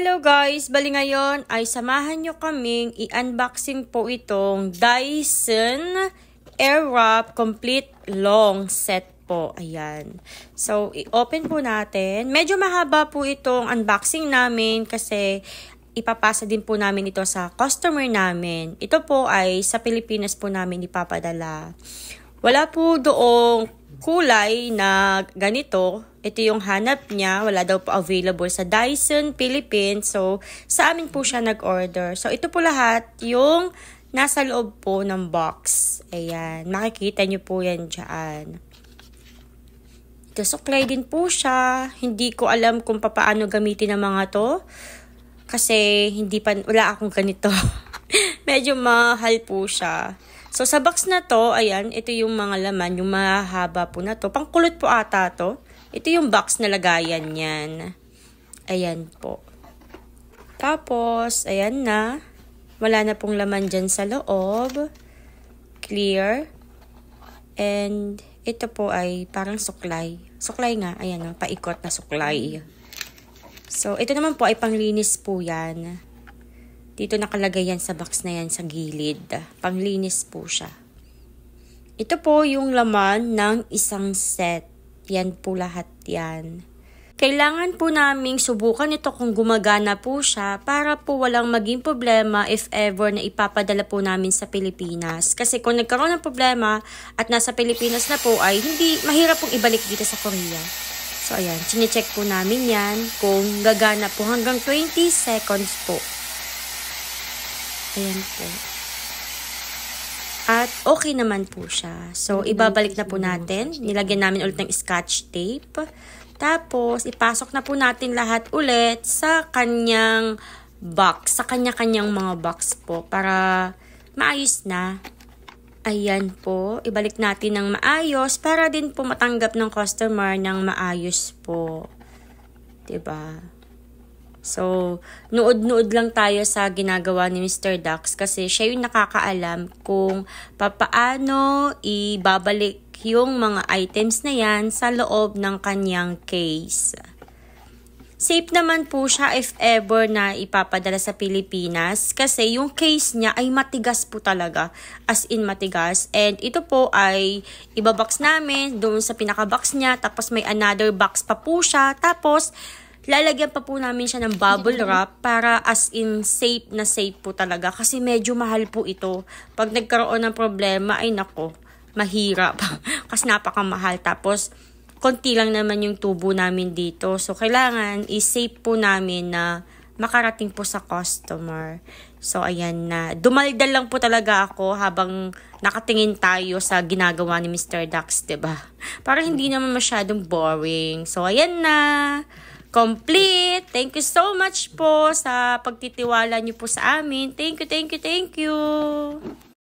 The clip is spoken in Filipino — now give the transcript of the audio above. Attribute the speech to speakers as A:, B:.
A: Hello guys! Bali ngayon ay samahan nyo kaming i-unboxing po itong Dyson Airwrap Complete Long Set po. Ayan. So, i-open po natin. Medyo mahaba po itong unboxing namin kasi ipapasa din po namin ito sa customer namin. Ito po ay sa Pilipinas po namin ipapadala. Wala po doong kulay na ganito. Ito yung hanap niya. Wala daw po available sa Dyson Philippines. So, sa amin po siya nag-order. So, ito po lahat yung nasa loob po ng box. Ayan. Makikita nyo po yan dyan. Ito, suklay din po siya. Hindi ko alam kung paano gamitin ang mga to. Kasi wala akong ganito. Medyo mahal po siya. So, sa box na to, ayan, ito yung mga laman, yung mahaba po na to. Pangkulot po ata to. Ito yung box na lagayan yan. Ayan po. Tapos, ayan na. Wala na pong laman dyan sa loob. Clear. And, ito po ay parang suklay. Suklay nga, ayan o, paikot na suklay. So, ito naman po ay panglinis po yan. Dito nakalagay yan sa box na yan sa gilid. Panglinis po siya. Ito po yung laman ng isang set. Yan po lahat yan. Kailangan po naming subukan ito kung gumagana po siya para po walang maging problema if ever na ipapadala po namin sa Pilipinas. Kasi kung nagkaroon ng problema at nasa Pilipinas na po ay hindi mahirap pong ibalik dito sa Korea. So ayan, chinecheck po namin yan kung gagana po hanggang 20 seconds po. Ayan po. At okay naman po siya. So, ibabalik na po natin. Nilagyan namin ulit ng scotch tape. Tapos, ipasok na po natin lahat ulit sa kanyang box. Sa kanya-kanyang mga box po. Para maayos na. Ayan po. Ibalik natin ng maayos. Para din po matanggap ng customer ng maayos po. Diba? So, nood-nood lang tayo sa ginagawa ni Mr. Dax kasi siya yung nakakaalam kung papaano ibabalik yung mga items na yan sa loob ng kanyang case. Safe naman po siya if ever na ipapadala sa Pilipinas kasi yung case niya ay matigas po talaga. As in matigas. And ito po ay ibabox namin doon sa pinaka-box niya. Tapos may another box pa po siya. Tapos lalagyan pa po namin siya ng bubble wrap para as in safe na safe po talaga. Kasi medyo mahal po ito. Pag nagkaroon ng problema, ay nako, mahirap. Kasi napakamahal. Tapos, konti lang naman yung tubo namin dito. So, kailangan i-safe po namin na makarating po sa customer. So, ayan na. Dumaldal lang po talaga ako habang nakatingin tayo sa ginagawa ni Mr. Dax, diba? Para hindi naman masyadong boring. So, ayan na. Complete. Thank you so much po sa pagtitiwala niyo po sa amin. Thank you, thank you, thank you.